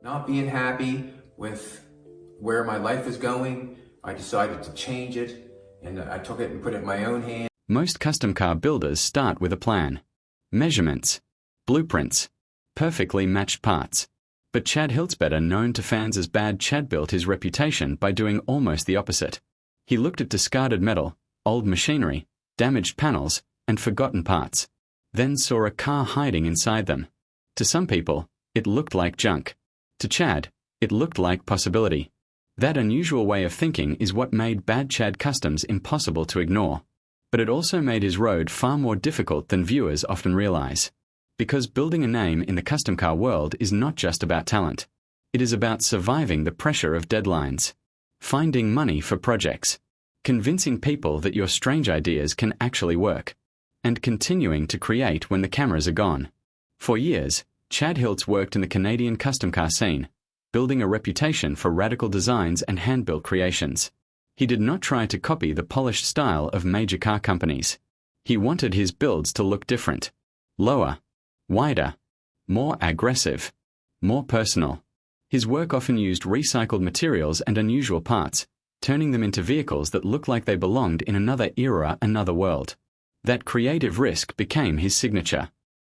Not being happy with where my life is going, I decided to change it, and I took it and put it in my own hands. Most custom car builders start with a plan. Measurements, blueprints, perfectly matched parts. But Chad Hiltz, better known to fans as Bad Chad, built his reputation by doing almost the opposite. He looked at discarded metal, old machinery, damaged panels, and forgotten parts, then saw a car hiding inside them. To some people, it looked like junk. To Chad, it looked like possibility. That unusual way of thinking is what made Bad Chad Customs impossible to ignore. But it also made his road far more difficult than viewers often realize. Because building a name in the custom car world is not just about talent. It is about surviving the pressure of deadlines, finding money for projects, convincing people that your strange ideas can actually work, and continuing to create when the cameras are gone. For years, Chad Hiltz worked in the Canadian custom car scene, building a reputation for radical designs and hand-built creations. He did not try to copy the polished style of major car companies. He wanted his builds to look different, lower, wider, more aggressive, more personal. His work often used recycled materials and unusual parts, turning them into vehicles that looked like they belonged in another era, another world. That creative risk became his signature.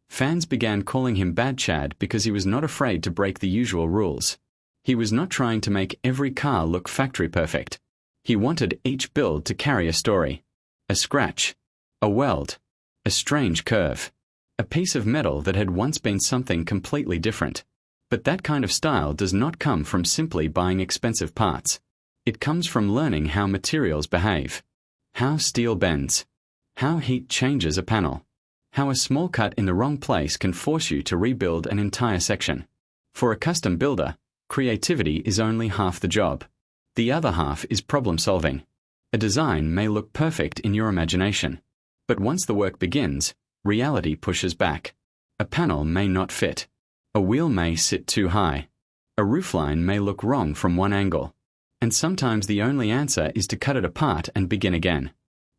Fans began calling him Bad Chad because he was not afraid to break the usual rules. He was not trying to make every car look factory perfect. He wanted each build to carry a story, a scratch, a weld, a strange curve, a piece of metal that had once been something completely different. But that kind of style does not come from simply buying expensive parts. It comes from learning how materials behave, how steel bends, how heat changes a panel, how a small cut in the wrong place can force you to rebuild an entire section. For a custom builder, creativity is only half the job. The other half is problem solving. A design may look perfect in your imagination, but once the work begins, reality pushes back. A panel may not fit. A wheel may sit too high. A roofline may look wrong from one angle. And sometimes the only answer is to cut it apart and begin again.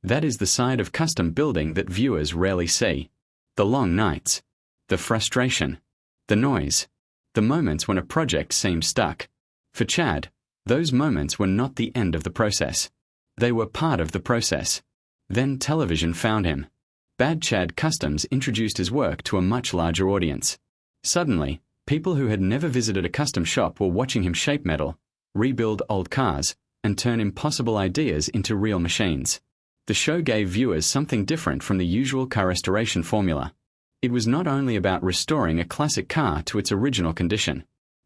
That is the side of custom building that viewers rarely see. The long nights, the frustration, the noise, the moments when a project seems stuck. For Chad, those moments were not the end of the process. They were part of the process. Then television found him. Bad Chad Customs introduced his work to a much larger audience. Suddenly, people who had never visited a custom shop were watching him shape metal, rebuild old cars, and turn impossible ideas into real machines. The show gave viewers something different from the usual car restoration formula. It was not only about restoring a classic car to its original condition.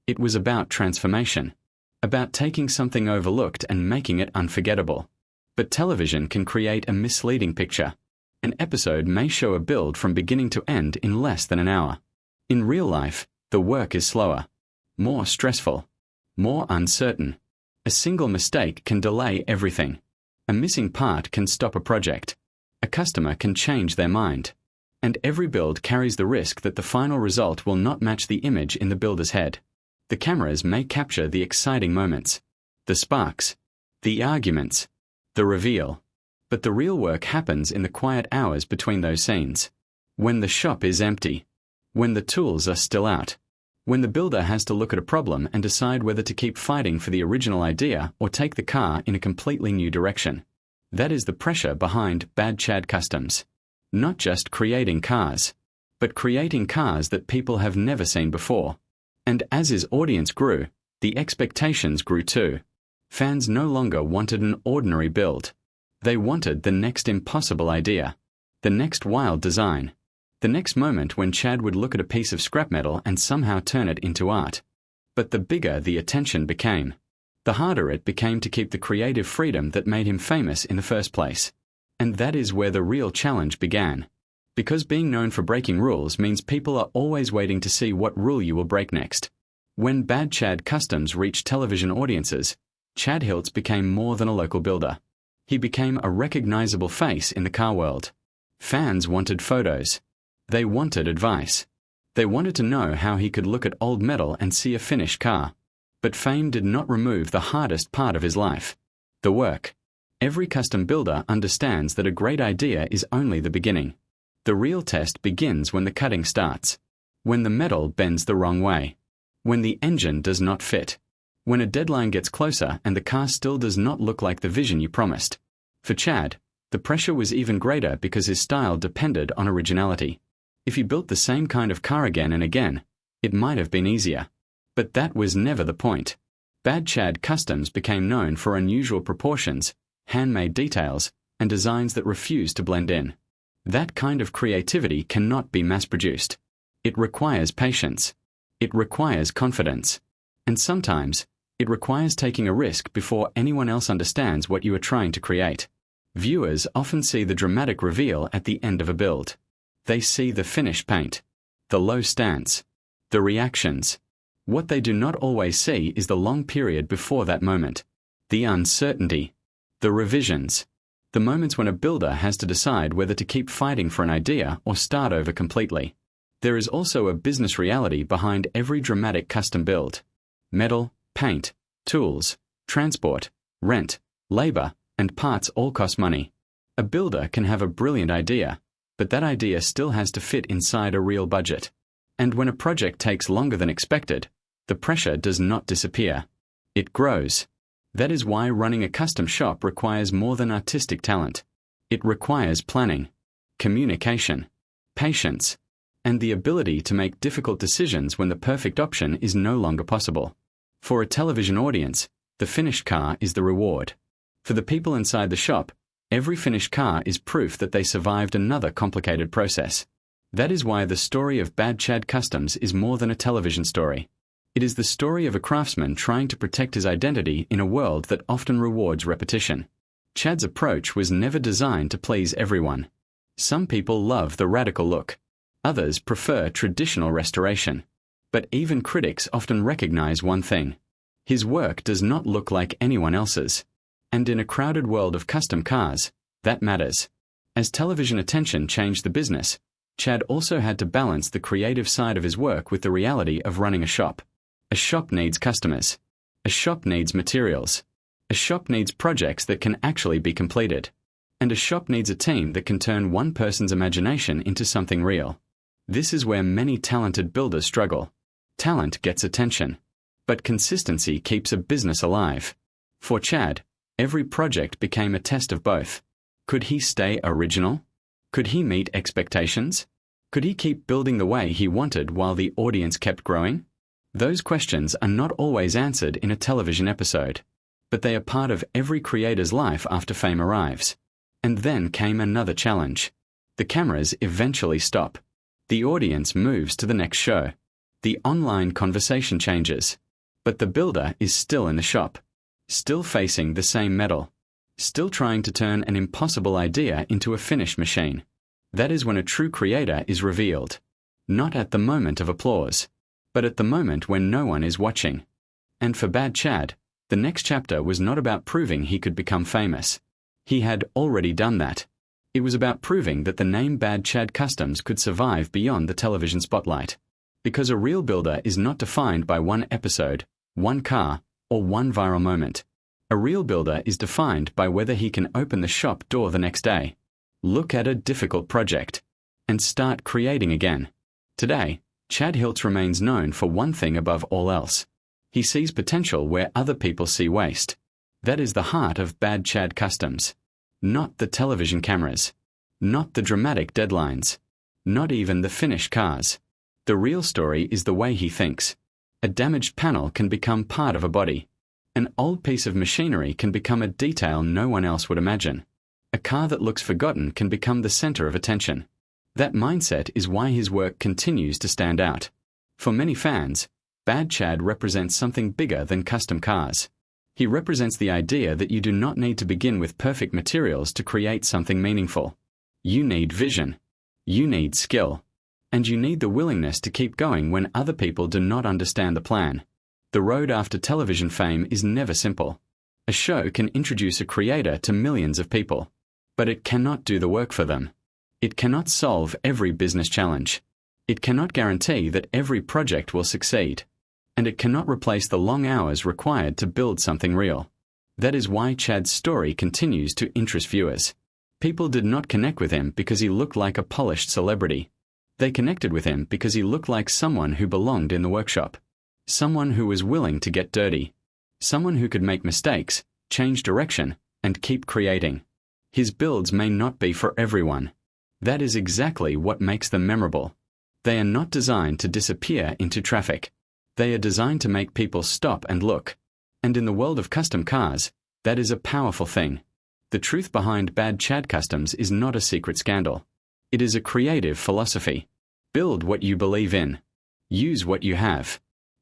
It was about transformation, about taking something overlooked and making it unforgettable. But television can create a misleading picture. An episode may show a build from beginning to end in less than an hour. In real life, the work is slower, more stressful, more uncertain. A single mistake can delay everything. A missing part can stop a project. A customer can change their mind. And every build carries the risk that the final result will not match the image in the builder's head. The cameras may capture the exciting moments, the sparks, the arguments, the reveal. But the real work happens in the quiet hours between those scenes. When the shop is empty. When the tools are still out. When the builder has to look at a problem and decide whether to keep fighting for the original idea or take the car in a completely new direction. That is the pressure behind Bad Chad Customs. Not just creating cars, but creating cars that people have never seen before. And as his audience grew, the expectations grew too. Fans no longer wanted an ordinary build. They wanted the next impossible idea, the next wild design, the next moment when Chad would look at a piece of scrap metal and somehow turn it into art. But the bigger the attention became, the harder it became to keep the creative freedom that made him famous in the first place. And that is where the real challenge began. Because being known for breaking rules means people are always waiting to see what rule you will break next. When Bad Chad Customs reached television audiences, Chad Hiltz became more than a local builder. He became a recognizable face in the car world. Fans wanted photos. They wanted advice. They wanted to know how he could look at old metal and see a finished car. But fame did not remove the hardest part of his life, the work. Every custom builder understands that a great idea is only the beginning. The real test begins when the cutting starts, when the metal bends the wrong way, when the engine does not fit, when a deadline gets closer and the car still does not look like the vision you promised. For Chad, the pressure was even greater because his style depended on originality. If he built the same kind of car again and again, it might have been easier. But that was never the point. Bad Chad Customs became known for unusual proportions, handmade details, and designs that refused to blend in. That kind of creativity cannot be mass-produced. It requires patience. It requires confidence. And sometimes, it requires taking a risk before anyone else understands what you are trying to create. Viewers often see the dramatic reveal at the end of a build. They see the finished paint, the low stance, the reactions. What they do not always see is the long period before that moment, the uncertainty, the revisions, the moments when a builder has to decide whether to keep fighting for an idea or start over completely. There is also a business reality behind every dramatic custom build. Metal, paint, tools, transport, rent, labor, and parts all cost money. A builder can have a brilliant idea, but that idea still has to fit inside a real budget. And when a project takes longer than expected, the pressure does not disappear. It grows. That is why running a custom shop requires more than artistic talent. It requires planning, communication, patience, and the ability to make difficult decisions when the perfect option is no longer possible. For a television audience, the finished car is the reward. For the people inside the shop, every finished car is proof that they survived another complicated process. That is why the story of Bad Chad Customs is more than a television story. It is the story of a craftsman trying to protect his identity in a world that often rewards repetition. Chad's approach was never designed to please everyone. Some people love the radical look. Others prefer traditional restoration. But even critics often recognize one thing. His work does not look like anyone else's. And in a crowded world of custom cars, that matters. As television attention changed the business, Chad also had to balance the creative side of his work with the reality of running a shop. A shop needs customers. A shop needs materials. A shop needs projects that can actually be completed. And a shop needs a team that can turn one person's imagination into something real. This is where many talented builders struggle. Talent gets attention, but consistency keeps a business alive. For Chad, every project became a test of both. Could he stay original? Could he meet expectations? Could he keep building the way he wanted while the audience kept growing? Those questions are not always answered in a television episode, but they are part of every creator's life after fame arrives. And then came another challenge. The cameras eventually stop. The audience moves to the next show. The online conversation changes. But the builder is still in the shop, still facing the same metal, still trying to turn an impossible idea into a finished machine. That is when a true creator is revealed. Not at the moment of applause, but at the moment when no one is watching. And for Bad Chad, the next chapter was not about proving he could become famous. He had already done that. It was about proving that the name Bad Chad Customs could survive beyond the television spotlight. Because a real builder is not defined by one episode, one car, or one viral moment. A real builder is defined by whether he can open the shop door the next day, look at a difficult project, and start creating again. Today, Chad Hiltz remains known for one thing above all else. He sees potential where other people see waste. That is the heart of Bad Chad Customs. Not the television cameras. Not the dramatic deadlines. Not even the finished cars. The real story is the way he thinks. A damaged panel can become part of a body. An old piece of machinery can become a detail no one else would imagine. A car that looks forgotten can become the center of attention. That mindset is why his work continues to stand out. For many fans, Bad Chad represents something bigger than custom cars. He represents the idea that you do not need to begin with perfect materials to create something meaningful. You need vision. You need skill. And you need the willingness to keep going when other people do not understand the plan. The road after television fame is never simple. A show can introduce a creator to millions of people, but it cannot do the work for them. It cannot solve every business challenge. It cannot guarantee that every project will succeed. And it cannot replace the long hours required to build something real. That is why Chad's story continues to interest viewers. People did not connect with him because he looked like a polished celebrity. They connected with him because he looked like someone who belonged in the workshop. Someone who was willing to get dirty. Someone who could make mistakes, change direction, and keep creating. His builds may not be for everyone. That is exactly what makes them memorable. They are not designed to disappear into traffic. They are designed to make people stop and look. And in the world of custom cars, that is a powerful thing. The truth behind bad Chad customs is not a secret scandal. It is a creative philosophy. Build what you believe in. Use what you have.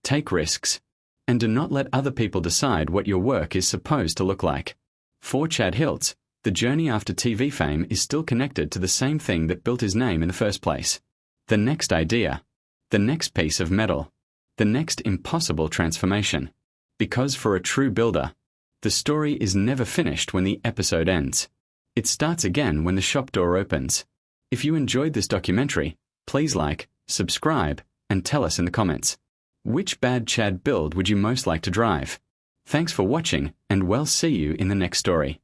Take risks. And do not let other people decide what your work is supposed to look like. For Chad Hiltz, the journey after TV fame is still connected to the same thing that built his name in the first place. The next idea. The next piece of metal. The next impossible transformation. Because for a true builder, the story is never finished when the episode ends. It starts again when the shop door opens. If you enjoyed this documentary, please like, subscribe, and tell us in the comments. Which bad Chad build would you most like to drive? Thanks for watching, and we'll see you in the next story.